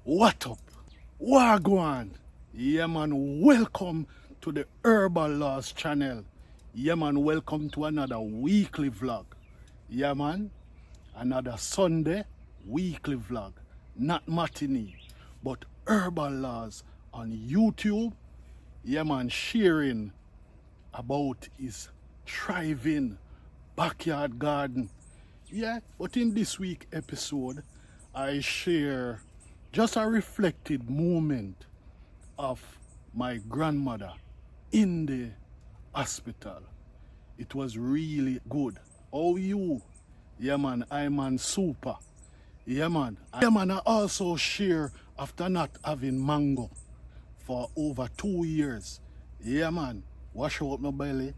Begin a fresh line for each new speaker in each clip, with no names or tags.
What up? Wagwan! Yeah man, welcome to the Herbal Laws channel. Yeah man, welcome to another weekly vlog. Yeah man, another Sunday weekly vlog. Not matinee, but Herbal Laws on YouTube. Yeah man, sharing about his thriving backyard garden. Yeah, but in this week episode, I share just a reflected moment of my grandmother in the hospital. It was really good. Oh you? Yeah man, I man super. Yeah man. Yeah man, I also share after not having mango for over 2 years. Yeah man, wash out my belly.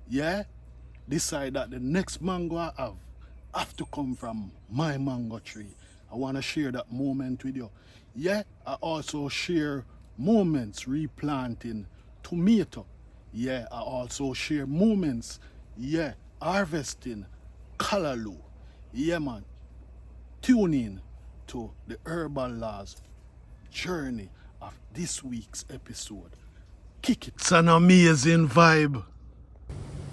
Yeah, decide that the next mango I have to come from my mango tree. I want to share that moment with you. Yeah, I also share moments replanting tomato. Yeah, I also share moments, yeah, harvesting callaloo. Yeah man, tune in to the Herbal Laws journey of this week's episode. Kick it. It's an amazing vibe.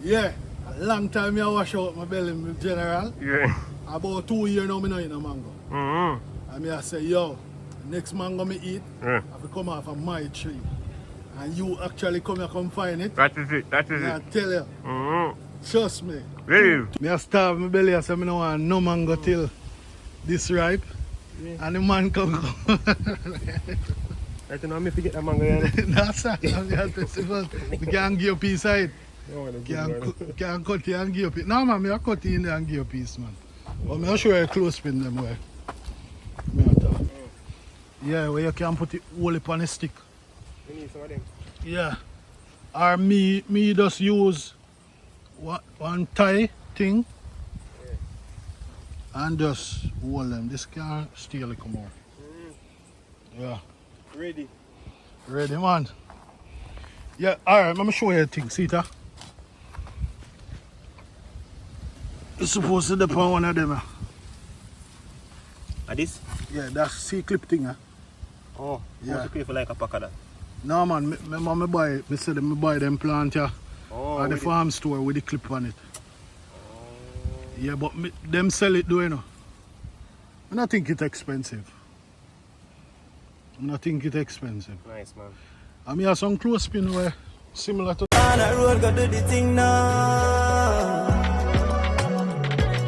Yeah, a long time I wash out my belly in general.
Yeah.
About 2 years now, I don't eat no mango. And I say, yo, next mango I eat, I have to come off of my tree. And you actually come here, come find it.
That is it, that is
I
it.
tell you, trust me.
Really?
I starve my belly, I say I don't want no mango till this ripe. Yeah. And the man come.
I don't know, I'm forget that mango. Yeah.
No, sir. We can't give you a piece of it. Can't cut it and give you a piece. No, man, I cut it in there and give you a piece, man. But I'm sure you close pin them way. Yeah, where you can put it all upon a stick.
You need some of them?
Yeah. Or me just use one tie thing. And just hold them. This can't steal it, come on. Yeah.
Ready?
Ready, man. Yeah, alright, I'm gonna show you a thing, see that? You're supposed to dip on one of them.
This?
Yeah, that's C-clip thing.
Oh,
yeah.
How to pay for like a pack of that?
No man, me said me buy them plant here at the farm store with the clip on it. Yeah, but them sell it though, you know. I don't think it's expensive.
Nice, man.
I mean, have some close pin where similar to.
On the road, go do the thing now.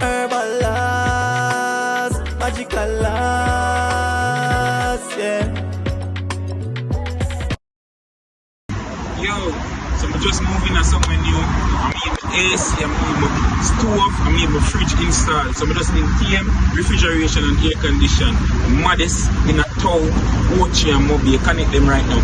Herbal laws, magical laws, yeah.
Yo, so I'm just moving to somewhere new. I'm in AC, I'm in my stove, I'm in my fridge installed. So I'm just in TM, refrigeration and air condition. Modest in a town, Ochi and Mobi. I connect them right now.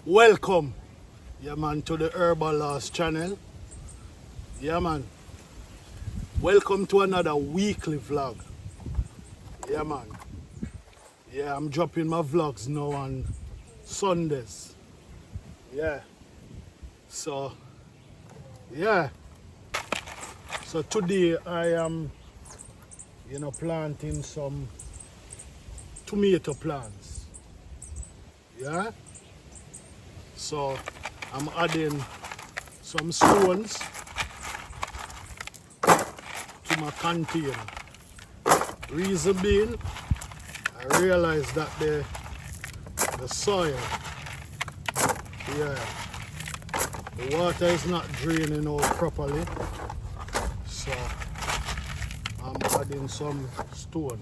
Welcome, yeah man, to the Herbal Laws channel. Yeah man. Welcome to another weekly vlog. Yeah man. Yeah, I'm dropping my vlogs now on Sundays. Yeah. So, yeah. So today I am, planting some tomato plants. Yeah. So I'm adding some stones to my container. Reason being, I realized that the soil, yeah, the water is not draining out properly. So I'm adding some stone.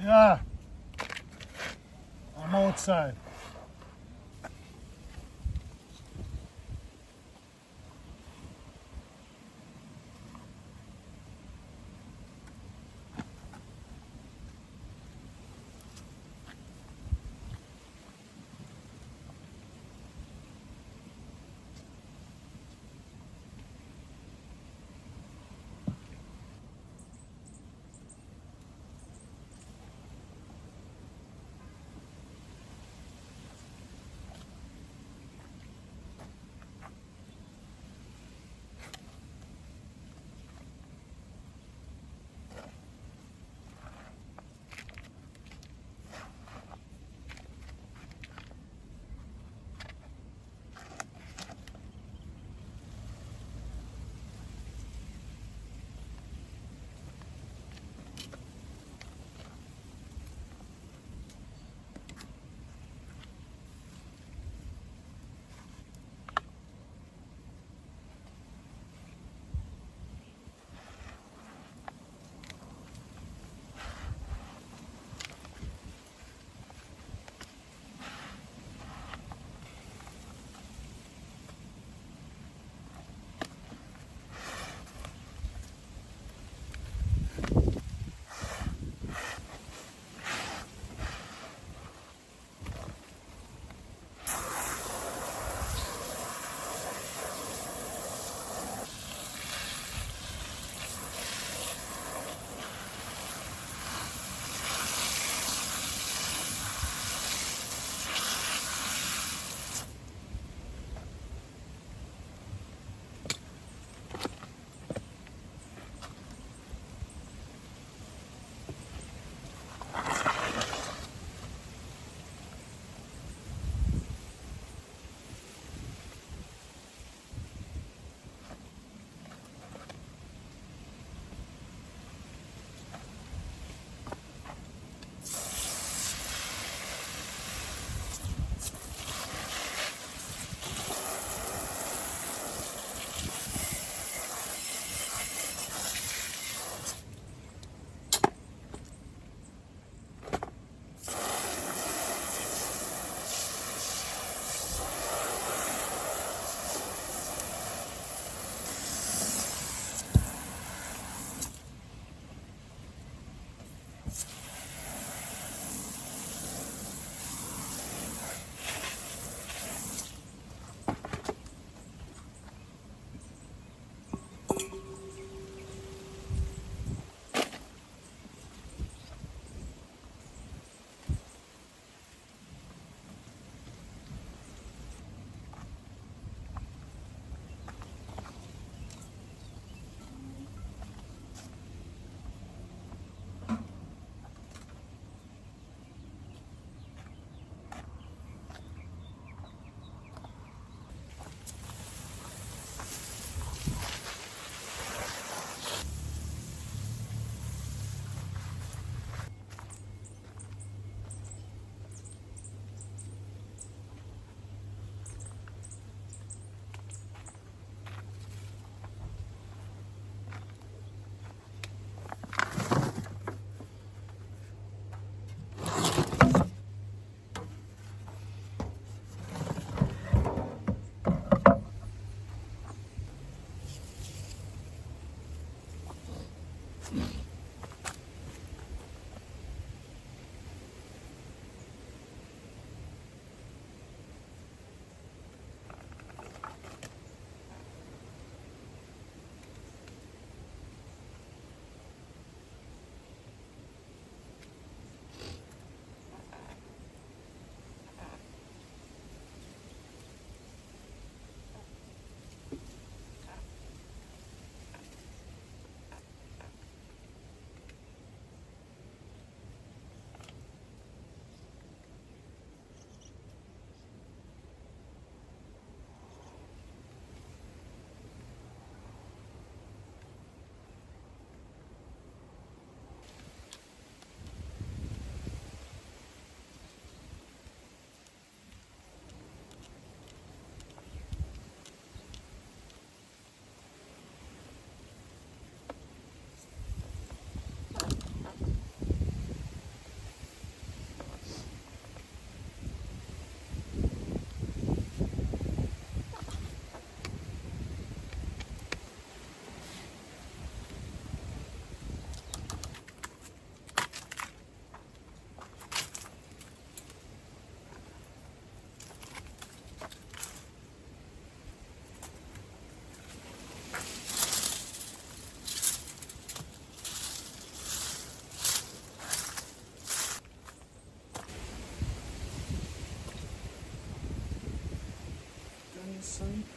Yeah. I'm outside.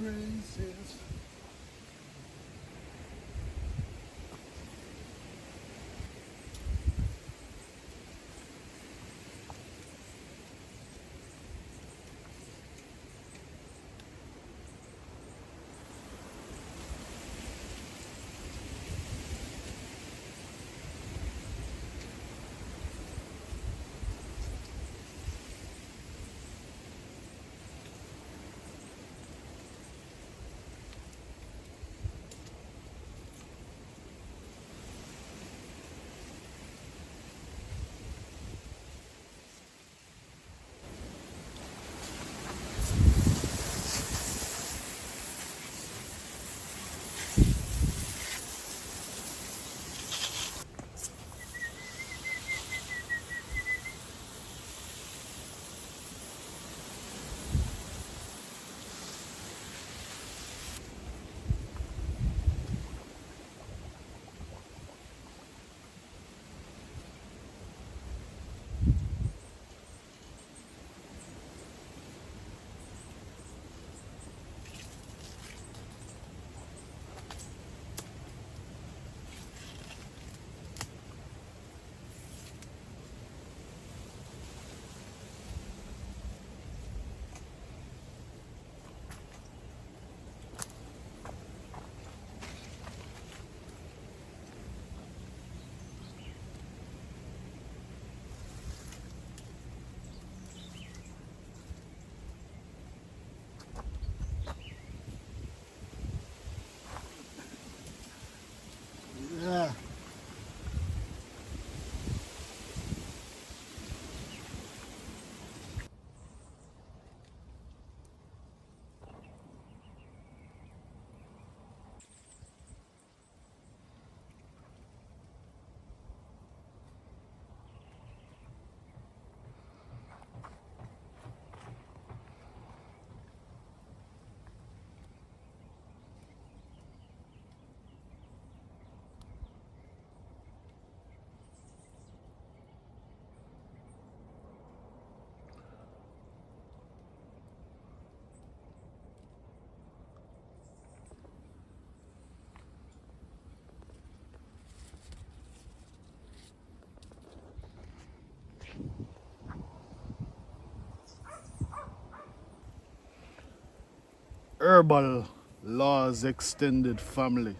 praises. Yeah. Herbal Laws Extended Family.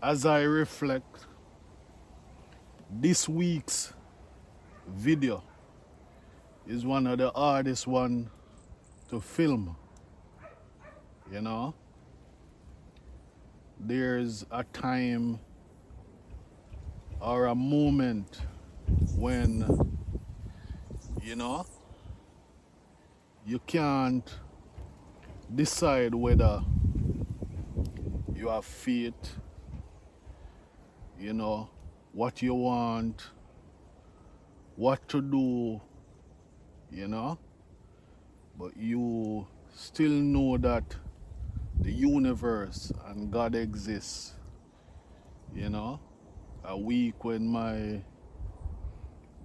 As I reflect, this week's video is one of the hardest one to film. You know, there's a time or a moment when, you know, you can't decide whether you have faith, you know, what you want, what to do, you know, but you still know that the universe and God exists, you know. A week when my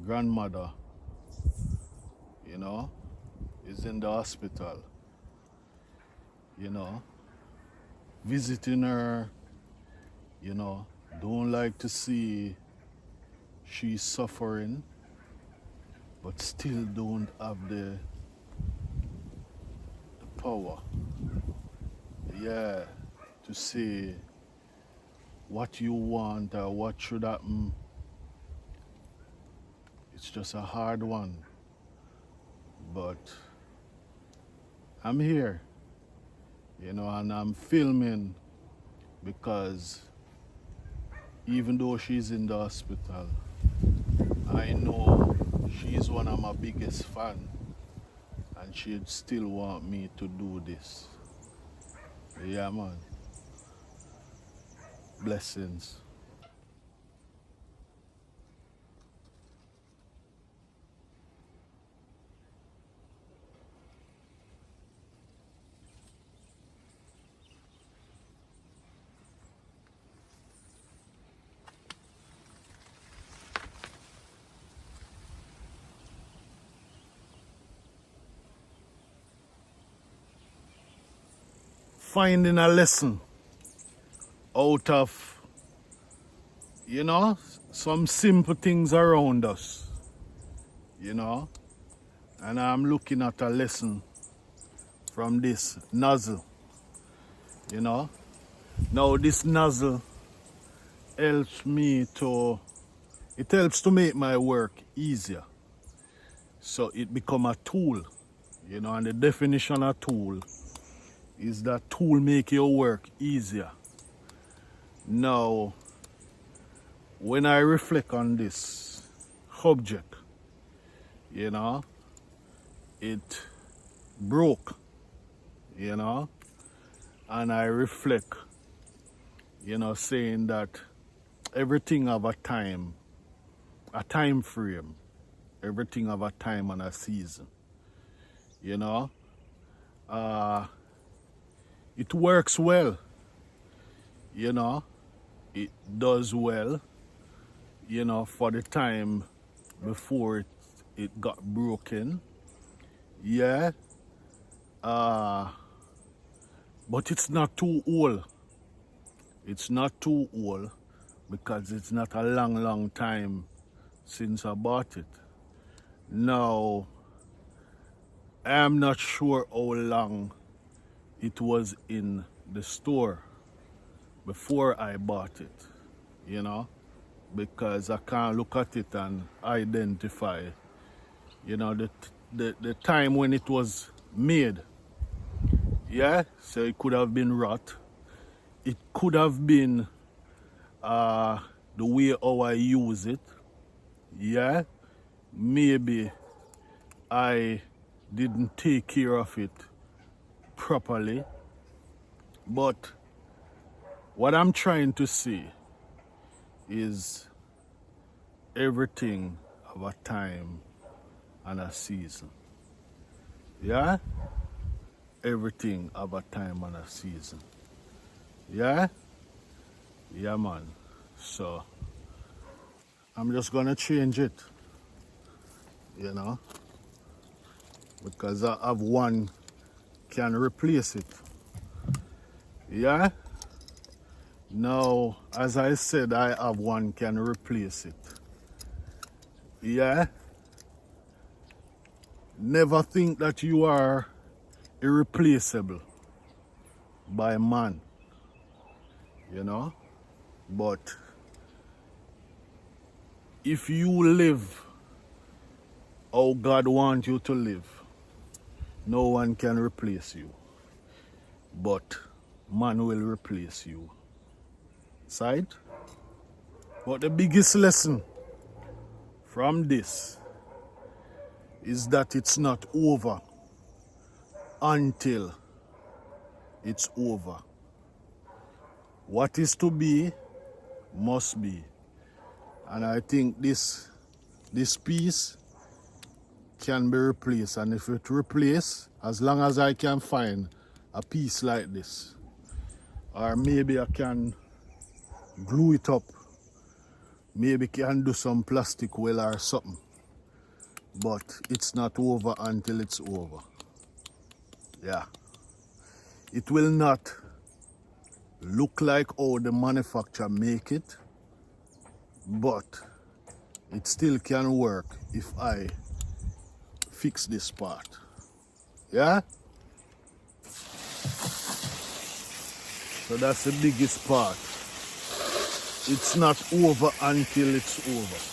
grandmother, you know, is in the hospital, you know, visiting her, you know, don't like to see she's suffering, but still don't have the power, yeah, to say what you want or what should happen. It's just a hard one, but I'm here, you know, and I'm filming because even though she's in the hospital, I know she's one of my biggest fans and she'd still want me to do this. Yeah, man. Blessings. finding a lesson out of, you know, some simple things around us, you know. And I'm looking at a lesson from this nozzle, you know. Now this nozzle helps me to, it helps to make my work easier. So it become a tool, you know, and the definition of tool is that tool make your work easier. Now, when I reflect on this object, you know, it broke, you know, and I reflect, you know, saying that everything have a time frame, everything have a time and a season, you know. It works well, you know, it does well, you know, for the time before it got broken, yeah. But it's not too old. It's not too old because it's not a long time since I bought it. Now, I'm not sure how long it was in the store before I bought it, you know, because I can't look at it and identify, you know, the time when it was made. Yeah, so it could have been rot. It could have been the way how I use it. Yeah, maybe I didn't take care of it properly. But what I'm trying to say is everything have a time and a season. Yeah? Everything have a time and a season. Yeah? Yeah, man. So, I'm just gonna change it, you know, because I have one can replace it. Yeah? Now, as I said, I have one can replace it. Yeah? Never think that you are irreplaceable by man, you know. But if you live how God wants you to live, no one can replace you. But man will replace you. Side? But the biggest lesson from this is that it's not over until it's over. What is to be must be. And I think this piece can be replaced. And if it replaced, as long as I can find a piece like this, or maybe I can glue it up, maybe can do some plastic well or something. But it's not over until it's over. Yeah. It will not look like how the manufacturer make it, but it still can work if I fix this part. Yeah? So that's the biggest part. It's not over until it's over.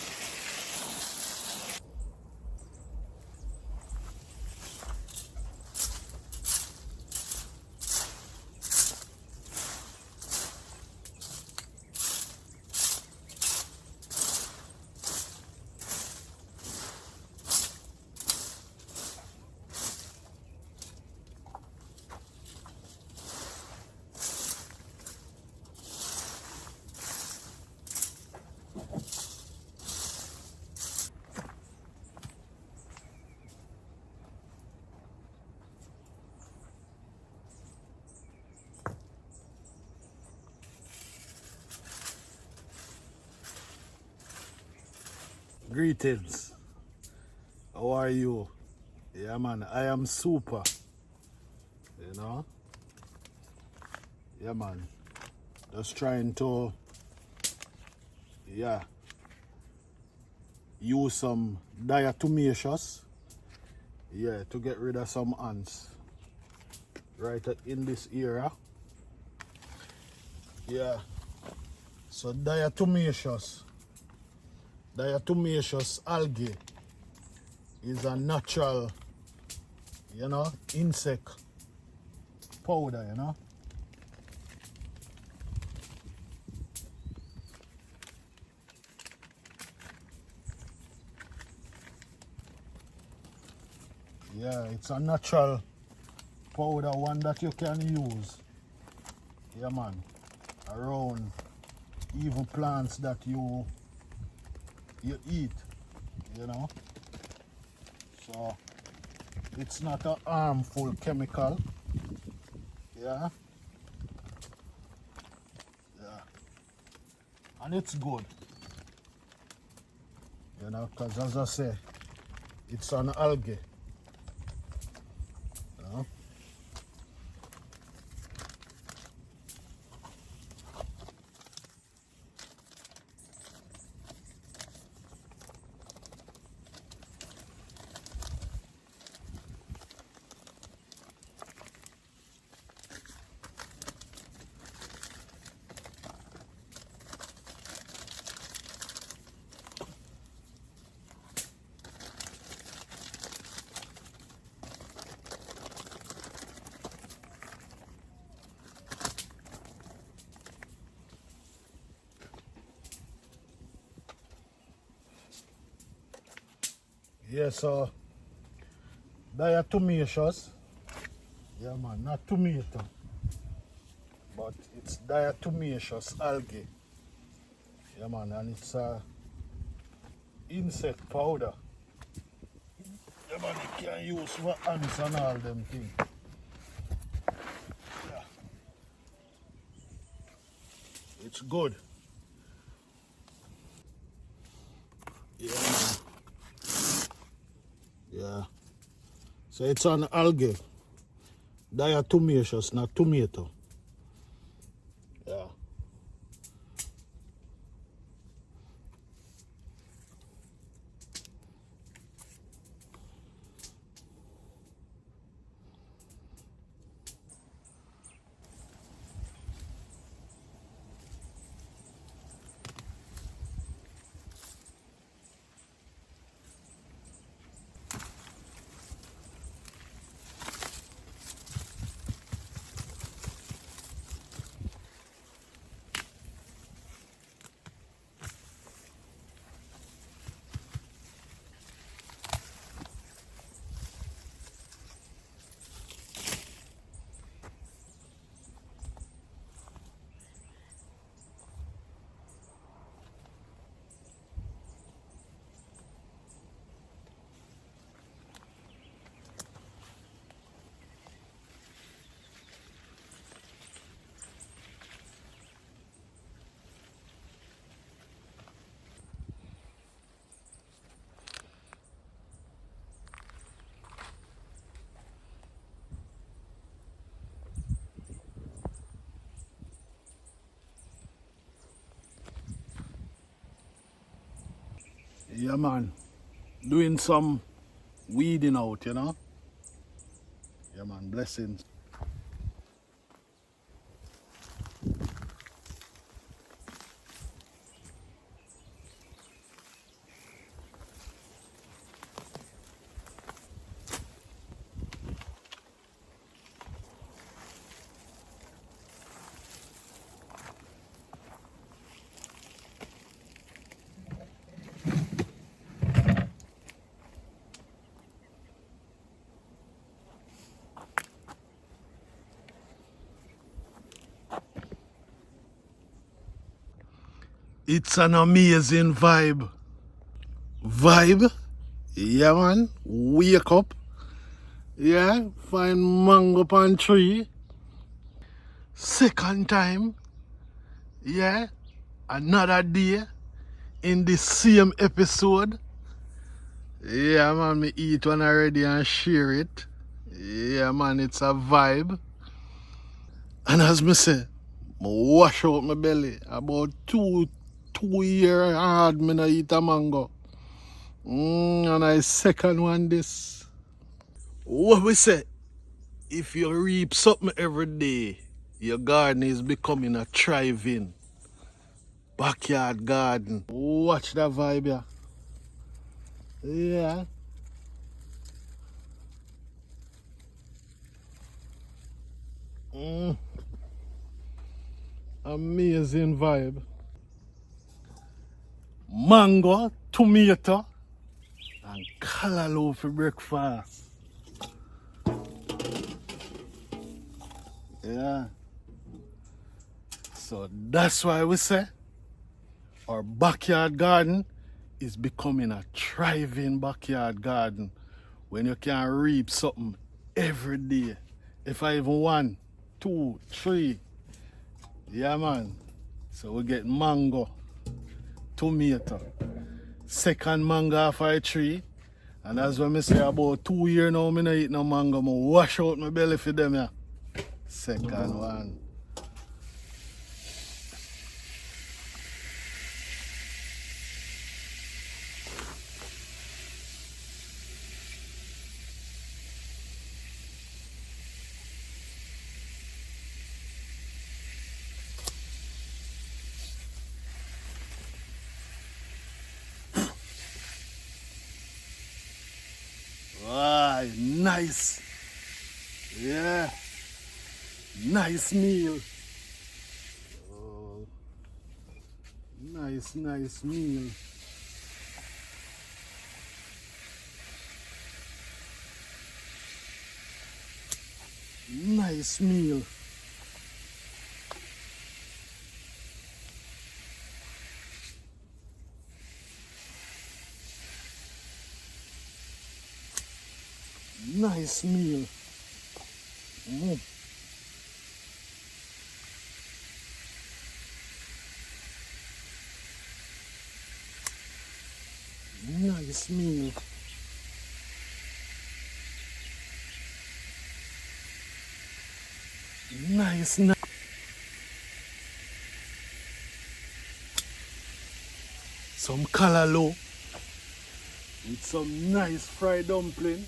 Greetings. How are you? Yeah, man, I am super. You know? Yeah, man. Just trying to, yeah, use some diatomaceous, yeah, to get rid of some ants right in this area. Yeah. So diatomaceous algae is a natural, you know, insect powder, you know. Yeah, it's a natural powder, one that you can use, yeah man, around even plants that you eat, you know. So it's not a harmful chemical, yeah, and it's good, you know, because as I say, it's an algae, you know. Yeah, so diatomaceous, yeah man, not tomato, but it's diatomaceous algae, yeah man, and it's a insect powder, yeah man, you can use for ants and all them things. Yeah. It's good. Yeah, man. Yeah. So it's an algae. Diatomaceous, not tomato. Yeah. Yeah man. Doing some weeding out, you know. Yeah man, blessings. It's an amazing vibe. Vibe? Yeah man, wake up. Yeah, find mango pan tree. Second time. Yeah, another day in the same episode. Yeah man, me eat one already and share it. Yeah man, it's a vibe. And as me say, wash out my belly. About two years hard me no eat a mango. And I second one this. What we say? If you reap something every day, your garden is becoming a thriving backyard garden. Watch that vibe, yeah. Yeah. Amazing vibe. Mango, tomato, and callaloo for breakfast. Yeah. So that's why we say our backyard garden is becoming a thriving backyard garden when you can reap something every day. If I even 1, 2, 3. Yeah, man. So we get mango, tomato, second mango off a tree. And that's when I say about 2 years now, I don't eat no mango. I wash out my belly for them, yeah. Second one. Wow, nice. Yeah. Nice meal. Oh, nice meal. Nice meal. Nice meal. Nice meal. Nice. Some callaloo with some nice fried dumpling.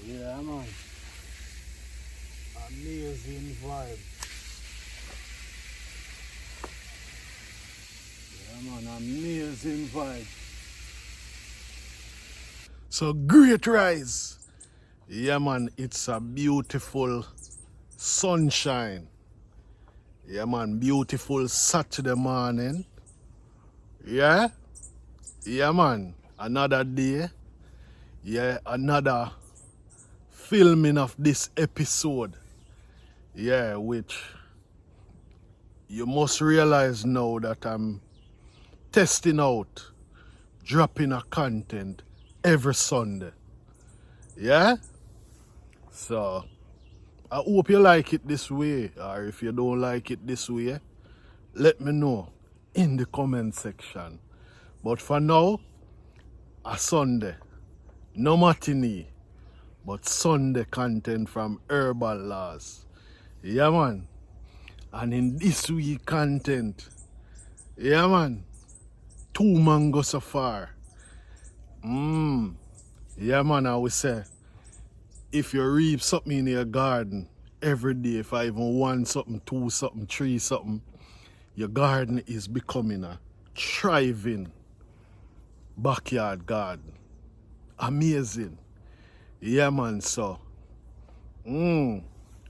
Yeah, man. Amazing vibe. Yeah, man, amazing vibe. So great rise. Yeah, man, it's a beautiful sunshine. Yeah, man, beautiful Saturday morning. Yeah? Yeah, man, another day. Yeah, another filming of this episode. Yeah, which you must realize now that I'm testing out, dropping a content every Sunday. Yeah? So, I hope you like it this way, or if you don't like it this way, let me know in the comment section. But for now, a Sunday, no matinee, but Sunday content from Herbal Laws. Yeah, man. And in this week content, yeah, man, 2 mango so far. Yeah, man, I would say, if you reap something in your garden every day, if I even 1 something, 2 something, 3 something, your garden is becoming a thriving backyard garden. Amazing. Yeah, man, so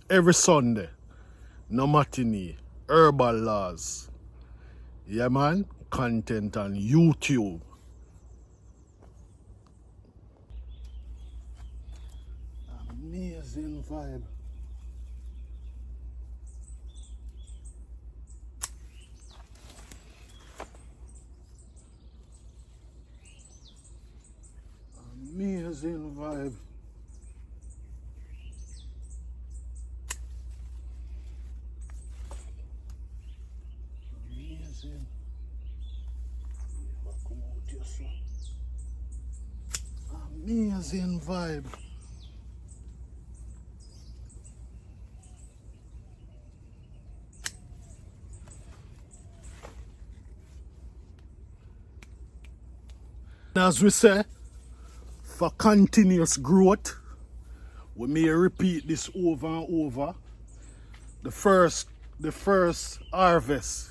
every Sunday, no matinee, Herbal Laws. Yeah, man, content on YouTube. Amazing vibe. Amazing vibe. Amazing. Amazing vibe. As we say, for continuous growth, we may repeat this over and over. The first harvest,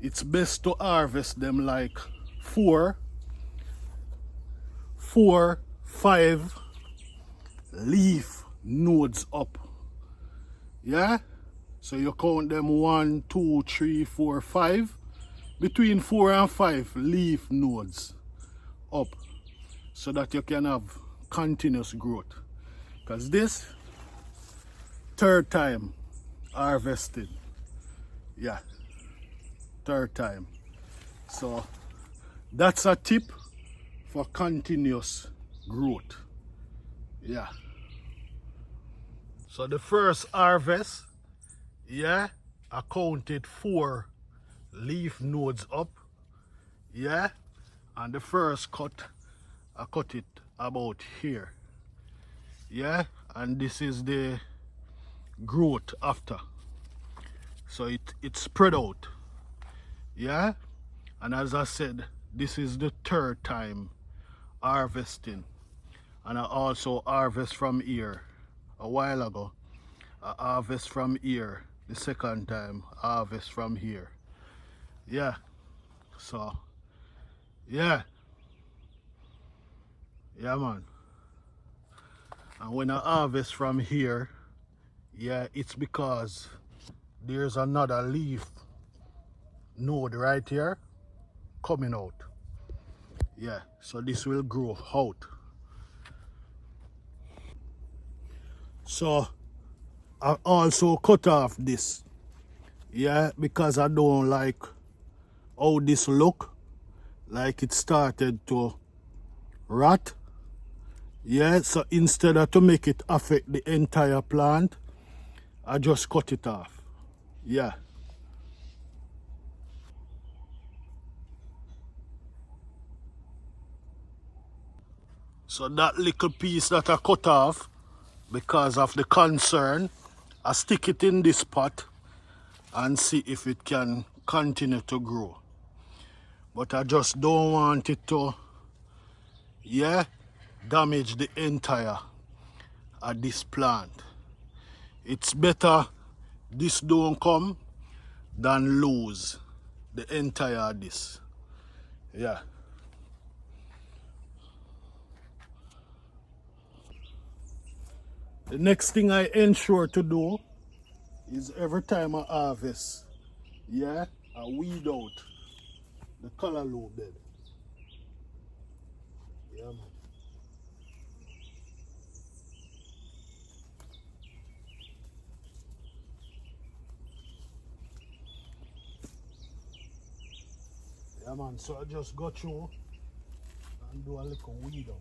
it's best to harvest them like 4, 5 leaf nodes up. Yeah? So you count them 1, 2, 3, 4, 5. Between 4 and 5 leaf nodes up, so that you can have continuous growth. Because this, third time harvesting. Yeah, third time. So that's a tip for continuous growth. Yeah. So the first harvest, yeah, I counted 4 leaf nodes up. Yeah. And the first cut, I cut it about here. Yeah. And this is the growth after. So it spread out. Yeah. And as I said, this is the third time harvesting. And I also harvest from here a while ago. I harvest from here the second time. I harvest from here. Yeah. So yeah. Yeah, man. And when I harvest from here, yeah, it's because there's another leaf node right here coming out. Yeah, so this will grow out. So I also cut off this. Yeah, because I don't like how this look. Like it started to rot. Yeah, so instead of to make it affect the entire plant, I just cut it off. Yeah. So that little piece that I cut off, because of the concern, I stick it in this pot and see if it can continue to grow. But I just don't want it to, yeah, damage the entire of this plant. It's better this don't come than lose the entire of this. Yeah. The next thing I ensure to do is every time I harvest, yeah, I weed out the color lobe bed. Yeah, man. Yeah, man, so I just go through and do a little weed out.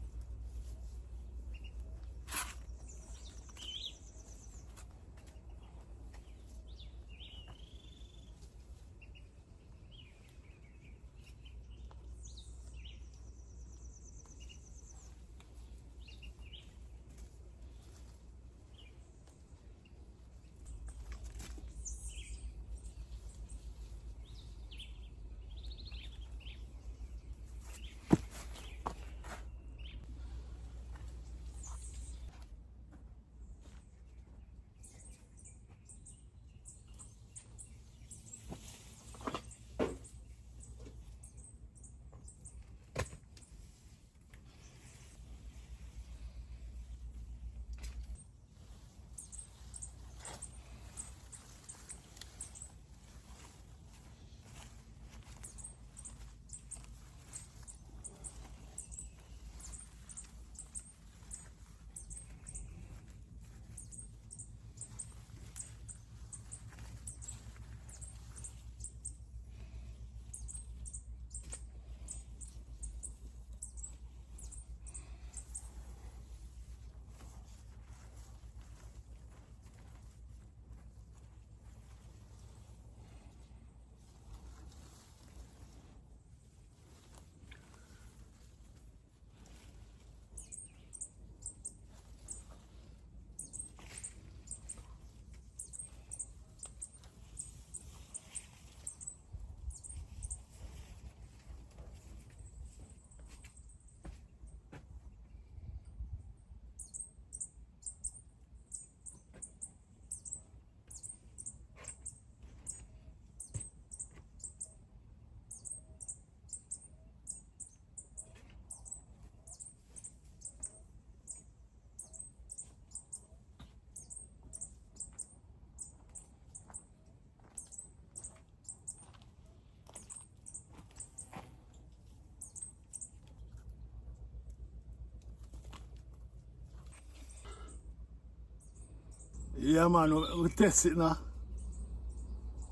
Yeah, man, we test it now.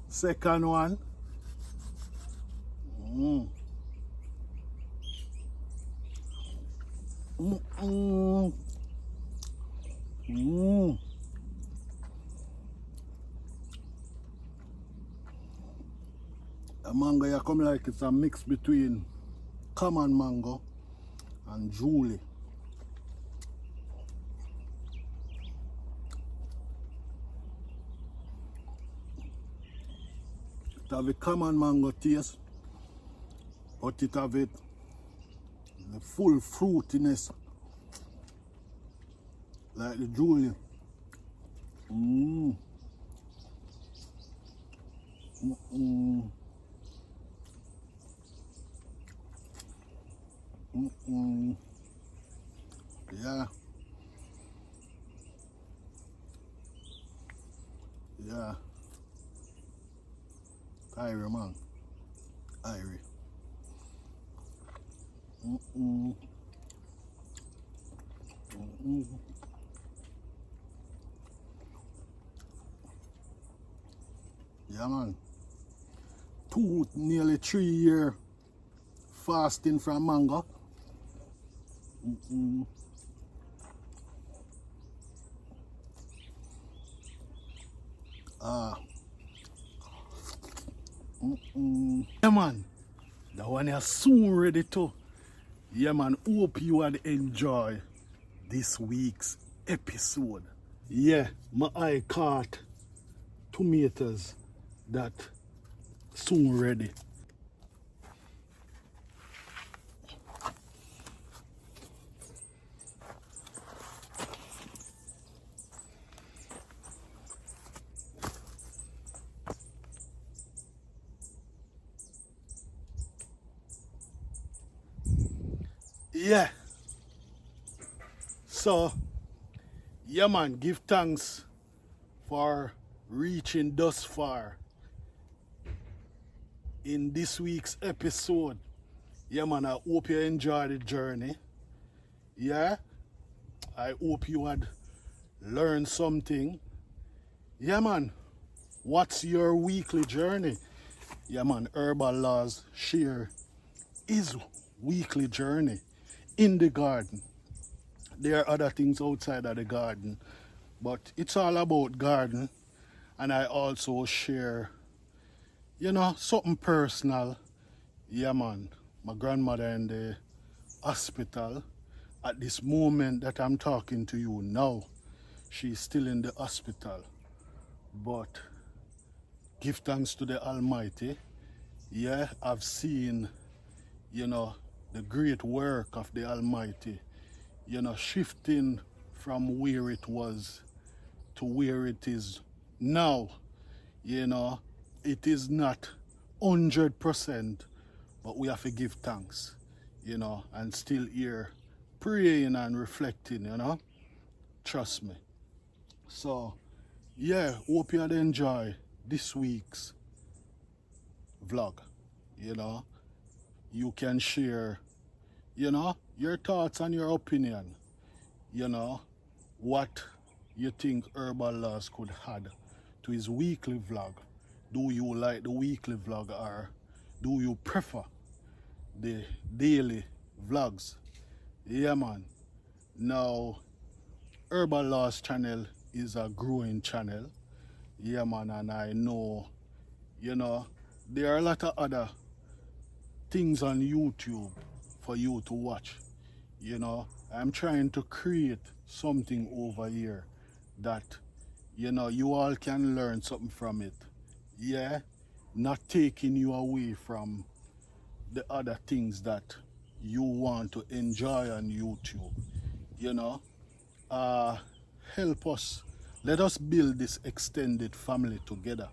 Second one. Mm. Mm-mm. Mm. The mango you come like it's a mix between common mango and Julie. It have a common mango taste, but it have it the full fruitiness like the Julie. Mm. Mm. Mm. Yeah. Yeah. Irie, man. Irie. Mm-mm. Mm-mm. Yeah, man. Nearly 3 year fasting from mango. Mm-mm. Ah. Mm-mm. Yeah, man. The one is soon ready to. Yeah, man. Hope you would enjoy this week's episode. Yeah, my eye caught tomatoes that soon ready. Yeah. So, yeah, man, give thanks for reaching thus far in this week's episode. Yeah, man, I hope you enjoyed the journey. Yeah, I hope you had learned something. Yeah, man, what's your weekly journey? Yeah, man, Herbal Laws share his weekly journey in the garden. There are other things outside of the garden, but it's all about garden. And I also share, something personal. Yeah, man, my grandmother in the hospital. At this moment that I'm talking to you now, she's still in the hospital. But give thanks to the Almighty. Yeah, I've seen, the great work of the Almighty, shifting from where it was to where it is now. It is not 100%, but we have to give thanks, and still here praying and reflecting. Trust me. So, yeah, hope you enjoy this week's vlog. You know, you can share, your thoughts and your opinion, what you think Herbal Laws could add to his weekly vlog. Do you like the weekly vlog or do you prefer the daily vlogs? Yeah, man. Now, Herbal Laws channel is a growing channel. Yeah, man, and I know, there are a lot of other things on YouTube for you to watch. I'm trying to create something over here that, you all can learn something from it. Yeah, not taking you away from the other things that you want to enjoy on YouTube. You know, help us. Let us build this extended family together.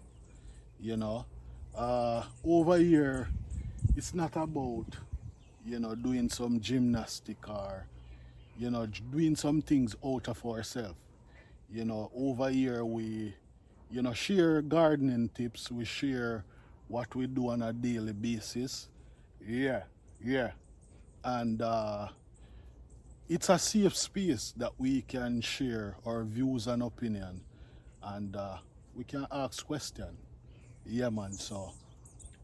Over here, it's not about, doing some gymnastic or, doing some things out of ourselves. Over here we, share gardening tips. We share what we do on a daily basis. Yeah, yeah. And it's a safe space that we can share our views and opinion and we can ask question. Yeah, man. So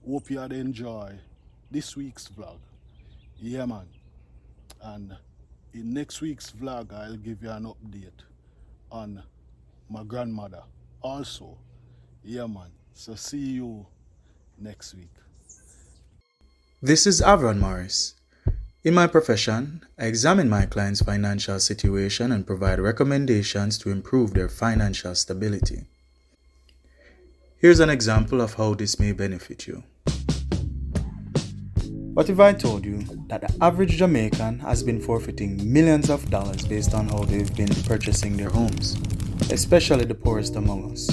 hope you had enjoy this week's vlog. Yeah, man. And in next week's vlog, I'll give you an update on my grandmother. Also, yeah, man. So see you next week.
This is Avron Morris. In my profession, I examine my clients' financial situation and provide recommendations to improve their financial stability. Here's an example of how this may benefit you. What if I told you that the average Jamaican has been forfeiting millions of dollars based on how they've been purchasing their homes, especially the poorest among us?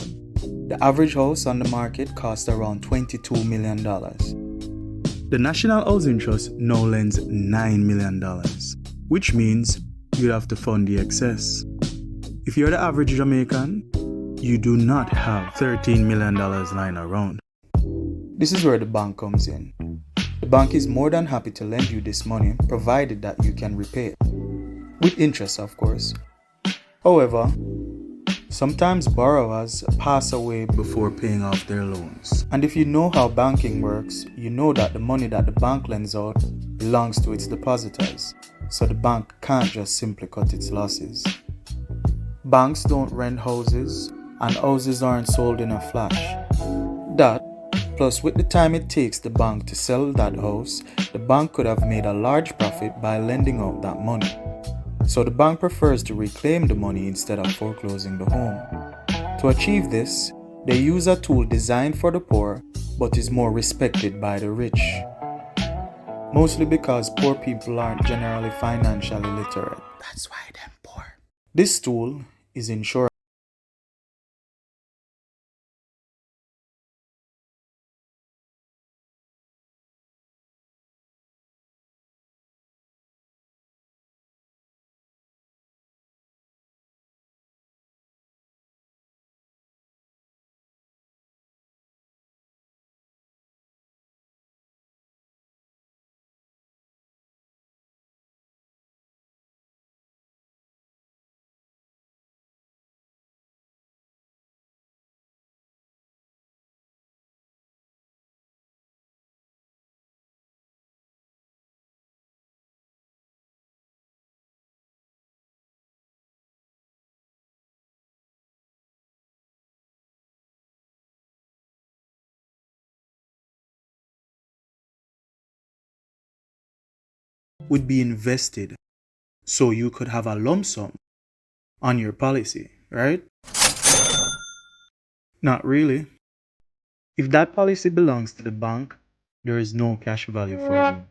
The average house on the market costs around $22 million. The National Housing Trust now lends $9 million, which means you'd have to fund the excess. If you're the average Jamaican, you do not have $13 million lying around. This is where the bank comes in. The bank is more than happy to lend you this money, provided that you can repay it. With interest, of course. However, sometimes borrowers pass away before paying off their loans. And if you know how banking works, you know that the money that the bank lends out belongs to its depositors. So the bank can't just simply cut its losses. Banks don't rent houses, and houses aren't sold in a flash. That, plus with the time it takes the bank to sell that house, the bank could have made a large profit by lending out that money. So the bank prefers to reclaim the money instead of foreclosing the home. To achieve this, they use a tool designed for the poor but is more respected by the rich. Mostly because poor people aren't generally financially literate. That's why they're poor. This tool is insurance. Would be invested so you could have a lump sum on your policy, right? Not really. If that policy belongs to the bank, there is no cash value for you.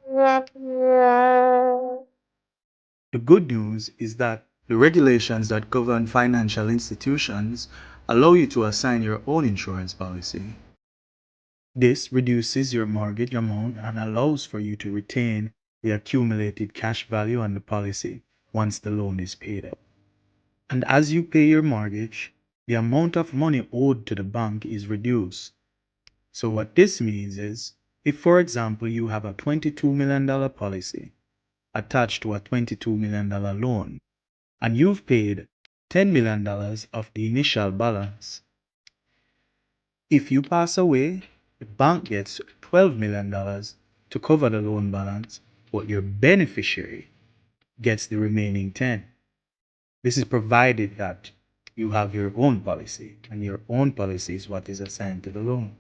The good news is that the regulations that govern financial institutions allow you to assign your own insurance policy. This reduces your mortgage amount and allows for you to retain the accumulated cash value on the policy once the loan is paid up. And as you pay your mortgage, the amount of money owed to the bank is reduced. So what this means is, if for example you have a $22 million policy attached to a $22 million loan, and you've paid $10 million of the initial balance, if you pass away, the bank gets $12 million to cover the loan balance, but your beneficiary gets the remaining 10. This is provided that you have your own policy, and your own policy is what is assigned to the loan.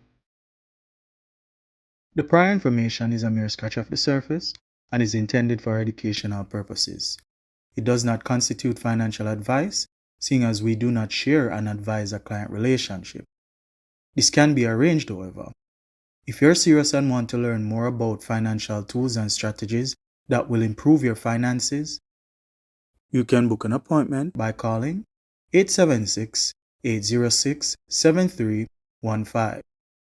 The prior information is a mere scratch of the surface and is intended for educational purposes. It does not constitute financial advice, seeing as we do not share an advisor-client relationship. This can be arranged, however. If you're serious and want to learn more about financial tools and strategies that will improve your finances, you can book an appointment by calling 876-806-7315.